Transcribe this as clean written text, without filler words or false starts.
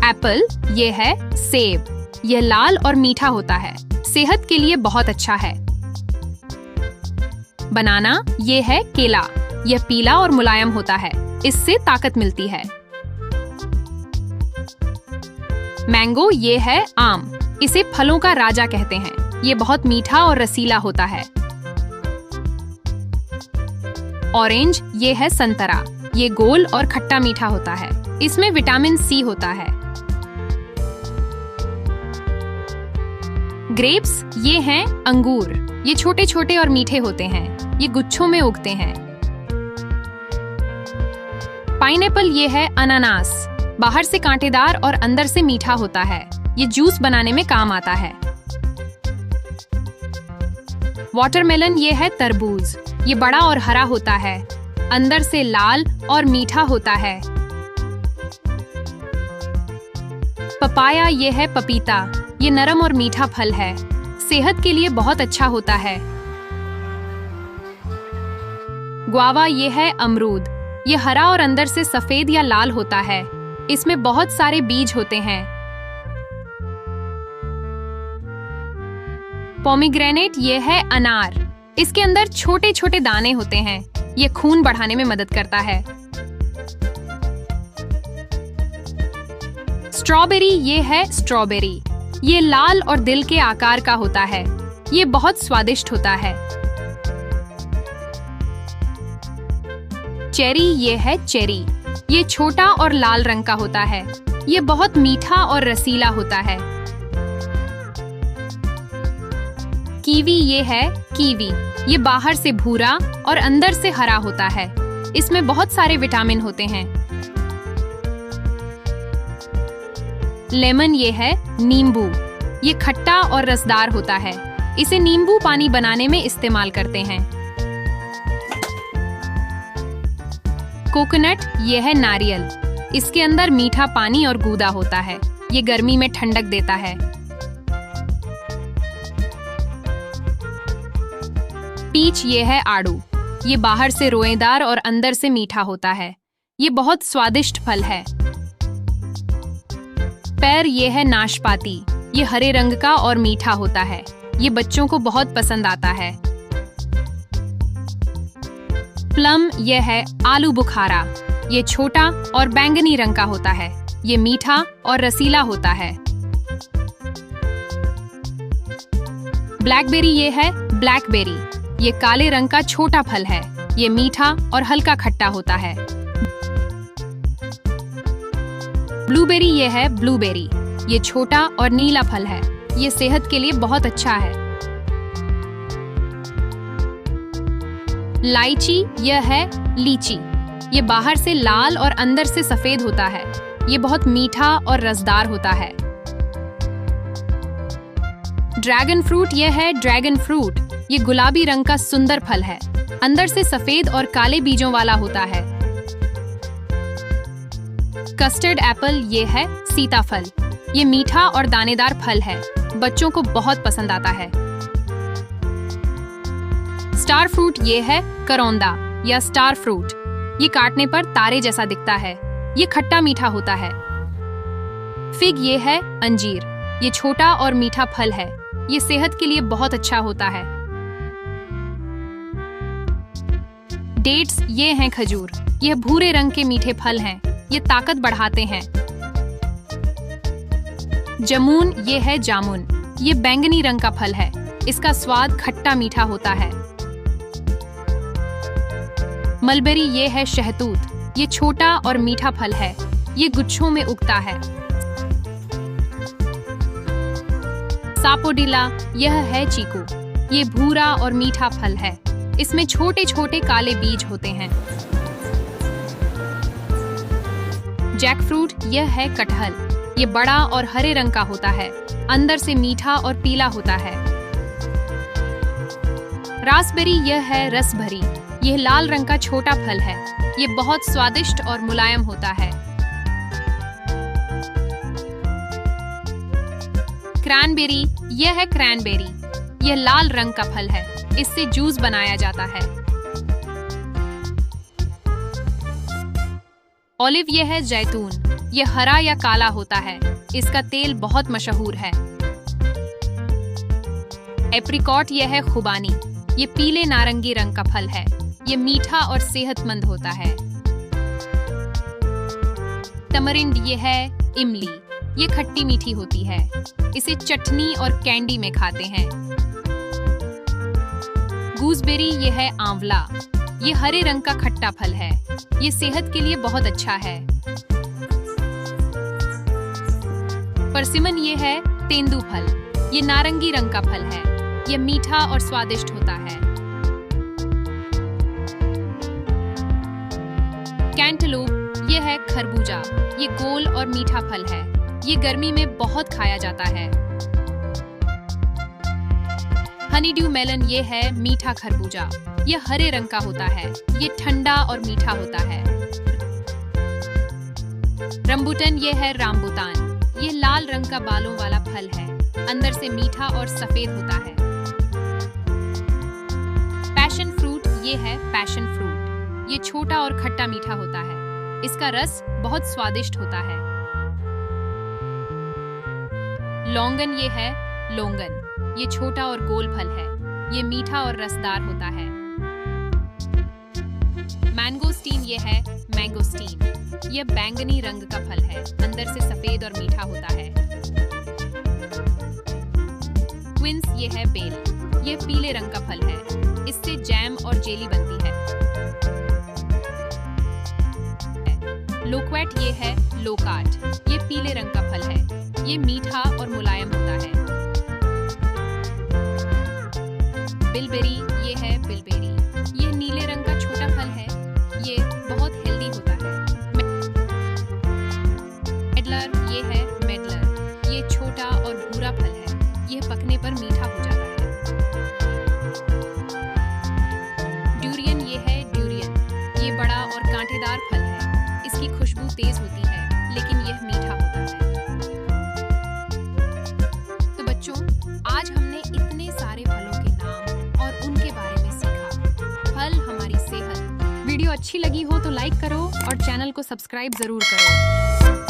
Apple ये है सेब, यह लाल और मीठा होता है, सेहत के लिए बहुत अच्छा है। बनाना ये है केला, यह पीला और मुलायम होता है, इससे ताकत मिलती है। मैंगो ये है आम, इसे फलों का राजा कहते हैं, ये बहुत मीठा और रसीला होता है। ऑरेंज ये है संतरा, ये गोल और खट्टा मीठा होता है, इसमें विटामिन सी होता है। ग्रेप्स ये हैं अंगूर, ये छोटे छोटे और मीठे होते हैं, ये गुच्छों में उगते हैं। पाइनएप्पल ये है अनानास, बाहर से कांटेदार और अंदर से मीठा होता है, ये जूस बनाने में काम आता है। वाटरमेलन ये है तरबूज, ये बड़ा और हरा होता है, अंदर से लाल और मीठा होता है। पपाया ये है पपीता, ये नरम और मीठा फल है, सेहत के लिए बहुत अच्छा होता है। ग्वावा ये है अमरूद, ये हरा और अंदर से सफेद या लाल होता है, इसमें बहुत सारे बीज होते हैं। पोमीग्रेनेट ये है अनार, इसके अंदर छोटे छोटे दाने होते हैं, ये खून बढ़ाने में मदद करता है। स्ट्रॉबेरी ये है स्ट्रॉबेरी, ये लाल और दिल के आकार का होता है, ये बहुत स्वादिष्ट होता है। चेरी ये है चेरी, ये छोटा और लाल रंग का होता है, ये बहुत मीठा और रसीला होता है। कीवी ये है कीवी, ये बाहर से भूरा और अंदर से हरा होता है, इसमें बहुत सारे विटामिन होते हैं। लेमन ये है नींबू, ये खट्टा और रसदार होता है, इसे नींबू पानी बनाने में इस्तेमाल करते हैं। कोकोनट ये है नारियल, इसके अंदर मीठा पानी और गूदा होता है, ये गर्मी में ठंडक देता है। पीच ये है आड़ू, ये बाहर से रोएदार और अंदर से मीठा होता है, ये बहुत स्वादिष्ट फल है। पैर ये है नाशपाती, ये हरे रंग का और मीठा होता है, ये बच्चों को बहुत पसंद आता है। प्लम ये है आलू बुखारा, ये छोटा और बैंगनी रंग का होता है, ये मीठा और रसीला होता है। ब्लैकबेरी ये है ब्लैकबेरी, ये काले रंग का छोटा फल है, ये मीठा और हल्का खट्टा होता है। ब्लूबेरी ये है ब्लूबेरी, ये छोटा और नीला फल है, ये सेहत के लिए बहुत अच्छा है। लाइची यह है लीची, ये बाहर से लाल और अंदर से सफेद होता है, ये बहुत मीठा और रसदार होता है। ड्रैगन फ्रूट यह है ड्रैगन फ्रूट, ये गुलाबी रंग का सुंदर फल है, अंदर से सफेद और काले बीजों वाला होता है। कस्टर्ड एप्पल ये है सीताफल, ये मीठा और दानेदार फल है, बच्चों को बहुत पसंद आता है। स्टार फ्रूट ये है करौंदा या स्टार फ्रूट, ये काटने पर तारे जैसा दिखता है, ये खट्टा मीठा होता है। फिग ये है अंजीर, ये छोटा और मीठा फल है, ये सेहत के लिए बहुत अच्छा होता है। डेट्स ये हैं खजूर, यह भूरे रंग के मीठे फल हैं, ये ताकत बढ़ाते हैं। जामुन ये है जामुन, ये बैंगनी रंग का फल है, इसका स्वाद खट्टा मीठा होता है। मलबेरी ये है शहतूत, ये छोटा और मीठा फल है, ये गुच्छों में उगता है। सापोडिला यह है चीकू, ये भूरा और मीठा फल है, इसमें छोटे छोटे काले बीज होते हैं। जैक फ्रूट यह है कटहल, ये बड़ा और हरे रंग का होता है, अंदर से मीठा और पीला होता है। रास्पबेरी यह है रसभरी, यह लाल रंग का छोटा फल है, ये बहुत स्वादिष्ट और मुलायम होता है। क्रैनबेरी यह है क्रैनबेरी, यह लाल रंग का फल है, इससे जूस बनाया जाता है। ऑलिव यह है जैतून, ये हरा या काला होता है। इसका तेल बहुत मशहूर है। एप्रिकॉट ये है खुबानी। ये पीले नारंगी रंग का फल है। ये मीठा और सेहतमंद होता है। तमरिंड ये है इमली। ये खट्टी मीठी होती है। इसे चटनी और कैंडी में खाते हैं। गूसबेरी ये है आंवला। ये हरे रंग का खट्टा फल है। ये सेहत के लिए बहुत अच्छा है। परसिमन ये है तेंदू फल। ये नारंगी रंग का फल है। ये मीठा और स्वादिष्ट होता है। कैंटलूप ये है खरबूजा। ये गोल और मीठा फल है। ये गर्मी में बहुत खाया जाता है। हनीड्यू मेलन ये है मीठा खरबूजा। ये हरे रंग का होता है। ये ठंडा और मीठा होता है। रंबूटन ये है रामबुतान। ये लाल रंग का बालों वाला फल है। अंदर से मीठा और सफेद होता है। पैशन फ्रूट ये है पैशन फ्रूट। ये छोटा और खट्टा मीठा होता है। इसका रस बहुत स्वादिष्ट होता है। लौंगन ये है लोंगन। ये छोटा और गोल फल है। ये मीठा और रसदार होता है। मैंगोस्टीन ये है मैंगोस्टीन। ये बैंगनी रंग का फल है। अंदर से सफेद और मीठा होता है। क्विंस ये है बेल। ये पीले रंग का फल है। इससे जैम और जेली बनती है। लोक्वेट ये है लोकाट। ये पीले रंग का फल है। ये मीठा और मुलायम होता है। बिलबेरी ये है बिलबेरी। ये नीले रंग का छोटा फल है। ये बहुत हेल्दी होता है। मेडलर ये है मेडलर। ये छोटा और भूरा फल है। यह पकने पर मीठा हो जाता है। ड्यूरियन ये है ड्यूरियन। ये बड़ा और कांटेदार फल है। इसकी खुशबू तेज होती है, लेकिन यह मीठा होता है। तो बच्चों, आज हमने इतने सारे फलों के नाम और उनके बारे में सीखा। फल हमारी सेहत। वीडियो अच्छी लगी हो तो लाइक करो और चैनल को सब्सक्राइब जरूर करो।